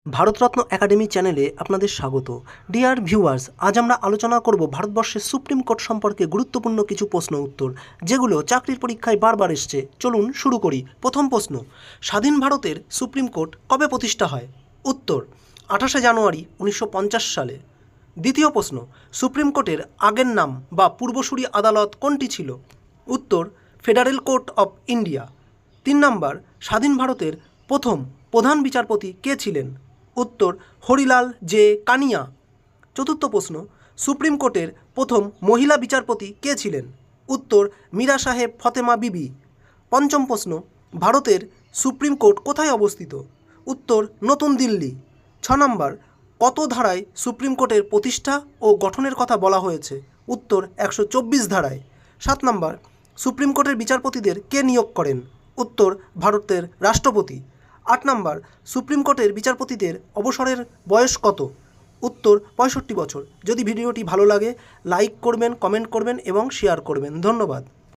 Bharat Ratna academy চ্যানেলে আপনাদের স্বাগত। ডিয়ার ভিউয়ার্স, আজ আমরা আলোচনা করব ভারতবর্ষের সুপ্রিম কোর্ট সম্পর্কে গুরুত্বপূর্ণ কিছু প্রশ্ন উত্তর, যেগুলো চাকরির পরীক্ষায় বারবার এসছে। চলুন শুরু করি। প্রথম প্রশ্ন, স্বাধীন ভারতের সুপ্রিম কোর্ট কবে প্রতিষ্ঠা হয়? উত্তর, 28শে জানুয়ারি 1950 সালে। দ্বিতীয় প্রশ্ন, সুপ্রিম কোর্টের আগের নাম বা পূর্বসূরি আদালত কোনটি ছিল? উত্তর, ফেডারেল কোর্ট অফ ইন্ডিয়া। 3 নম্বর, স্বাধীন ভারতের প্রথম প্রধান বিচারপতি কে ছিলেন? উত্তর, হরিলাল জে কানিয়া। চতুর্থ প্রশ্ন, সুপ্রিম কোর্টের প্রথম মহিলা বিচারপতি কে ছিলেন? উত্তর, মীরা সাহেব ফতেমা বিবি। পঞ্চম প্রশ্ন, ভারতের সুপ্রিম কোর্ট কোথায় অবস্থিত? উত্তর, নতুন দিল্লি। 6 নম্বর, কত ধারায় সুপ্রিম কোর্টের প্রতিষ্ঠা ও গঠনের কথা বলা হয়েছে? উত্তর, 124 ধারায়। 7 নম্বর, সুপ্রিম কোর্টের বিচারপতিদের কে নিয়োগ করেন? উত্তর, ভারতের রাষ্ট্রপতি। 8 নম্বর, সুপ্রিম কোর্টের বিচারপতিদের অবসরের বয়স কত? উত্তর, 65 বছর। যদি ভিডিওটি ভালো লাগে লাইক করবেন, কমেন্ট করবেন এবং শেয়ার করবেন। ধন্যবাদ।